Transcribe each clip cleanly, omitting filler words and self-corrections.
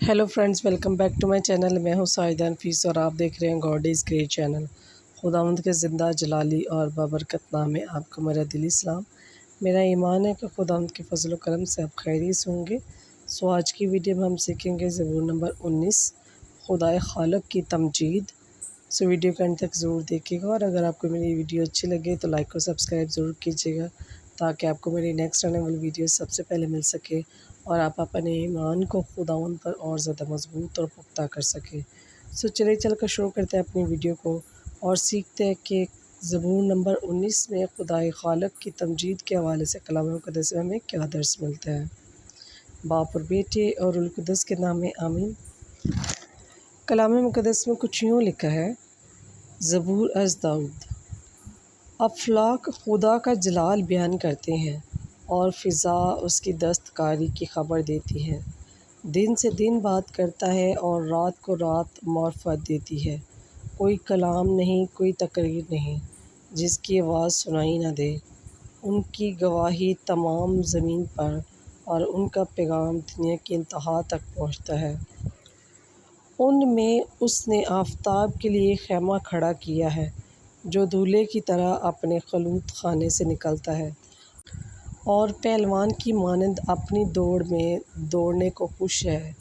Hello friends, welcome back to my channel. मैं हूं साहिदा नफीस और आप देख रहे हैं गॉड इज़ ग्रेट चैनल। खुदावंद के ज़िंदा जलाली और बाबरकत नाम में आपको मेरा दिली सलाम। मेरा ईमान है कि खुदावंद के फजल करम से आप खैरियत से होंगे। सो आज की वीडियो में हम सीखेंगे ज़बूर नंबर 19, खुदाए खालिक की तमजीद। सो वीडियो के अंत तक ज़रूर देखिएगा और अगर आपको मेरी वीडियो अच्छी लगे तो लाइक और सब्सक्राइब ज़रूर कीजिएगा ताकि आपको मेरी नेक्स्ट आने वाली वीडियो सबसे पहले मिल सके और आप अपने ईमान को खुदावंद पर और ज़्यादा मजबूत और पुख्ता कर सकें। सो चलिए चलकर शुरू करते हैं अपनी वीडियो को और सीखते हैं कि ज़बूर नंबर 19 में खुदाए खालिक की तमजीद के हवाले से कलाम मुक़द्दस में हमें क्या दर्स मिलता है। बाप और बेटे और रूह कुद्दस के नाम में आमीन। कलाम मुक़द्दस में कुछ यूँ लिखा है, ज़बूर अज़ दाऊद। अफलाक खुदा का जलाल बयान करते हैं और फ़िज़ा उसकी दस्तकारी की खबर देती है। दिन से दिन बात करता है और रात को रात मार्फत देती है। कोई कलाम नहीं, कोई तकरीर नहीं जिसकी आवाज़ सुनाई न दे। उनकी गवाही तमाम ज़मीन पर और उनका पैगाम दुनिया की इंतहा तक पहुँचता है। उनमें उसने आफ़ताब के लिए खैमा खड़ा किया है जो दूल्हे की तरह अपने खलूत खाने से निकलता है और पहलवान की मानंद अपनी दौड़ में दौड़ने को खुश है।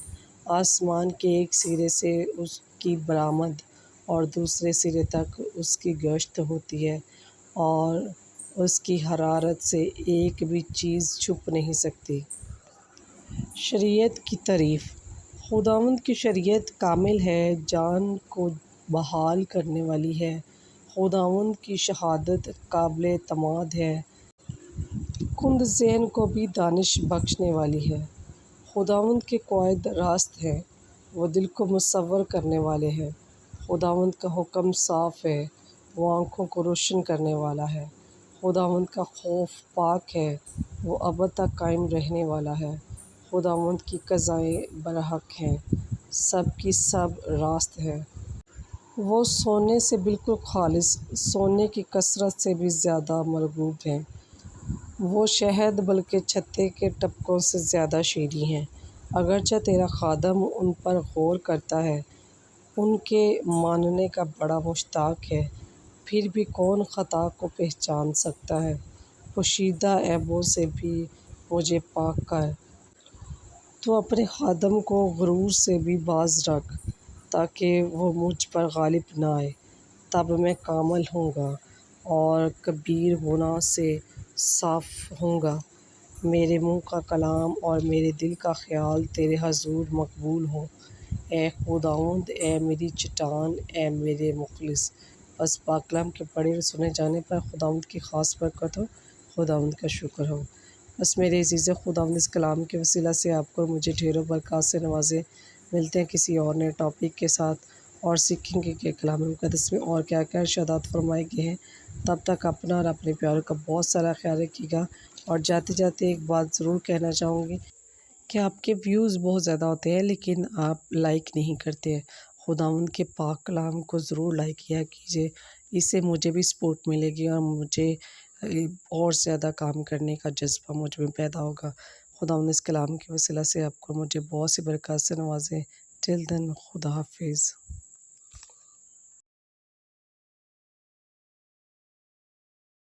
आसमान के एक सिरे से उसकी बरामद और दूसरे सिरे तक उसकी गश्त होती है और उसकी हरारत से एक भी चीज़ छुप नहीं सकती। शरीयत की तारीफ़। खुदावंद की शरीयत कामिल है, जान को बहाल करने वाली है। खुदावंद की शहादत काबिल एतमाद है, कुंद ज़हन को भी दानिश बख्शने वाली है। खुदावंद के क़वाइद रास्त हैं, वो दिल को मुसव्वर करने वाले हैं। खुदावंद का हुक्म साफ़ है, वो आँखों को रोशन करने वाला है। खुदावंद का खौफ पाक है, वो अबद तक कायम रहने वाला है। खुदावंद की क़ज़ाएँ बरहक हैं, सब की सब रास्त है। वो सोने से बिल्कुल खालिस, सोने की कसरत से भी ज़्यादा मरगूब हैं। वो शहद बल्कि छत्ते के टपकों से ज़्यादा शीरीं हैं। अगरचे तेरा खादम उन पर गौर करता है, उनके मानने का बड़ा मुश्ताक है, फिर भी कौन ख़ता को पहचान सकता है। पोशीदा ऐबों से भी मुझे पाक कर, तो अपने खादम को गुरूर से भी बाज रख ताकि वो मुझ पर गालिब ना आए। तब मैं कामल होऊंगा और कबीर गुनाह से साफ़ होऊंगा। मेरे मुँह का कलाम और मेरे दिल का ख्याल तेरे हजूर मकबूल हो। ए खुदावंद, ए मेरी चट्टान, ए मेरे मुखलिस। बस पाक कलाम के पढ़े और सुने जाने पर खुदावंद की ख़ास बरकत हो, खुदावंद का शुक्र हो। बस मेरे अज़ीज़ खुदावंद, इस कलाम के वसीला से आपको मुझे ढेरों बरकत से नवाजे। मिलते हैं किसी और नए टॉपिक के साथ और सीखेंगे कि कलाम मुक़द्दस में और क्या क्या इरशादात फरमाए गए हैं। तब तक अपना और अपने प्यारों का बहुत सारा ख्याल रखिएगा। और जाते जाते एक बात ज़रूर कहना चाहूँगी कि आपके व्यूज़ बहुत ज़्यादा होते हैं लेकिन आप लाइक नहीं करते हैं। खुदावंद के पाक कलाम को ज़रूर लाइक किया कीजिए, इससे मुझे भी सपोर्ट मिलेगी और मुझे और ज़्यादा काम करने का जज्बा मुझ में पैदा होगा। खुदावंद इस कलाम के वसीला से आपको मुझे बहुत सी बरकत से नवाजे। टिल देन, खुदा हाफिज़।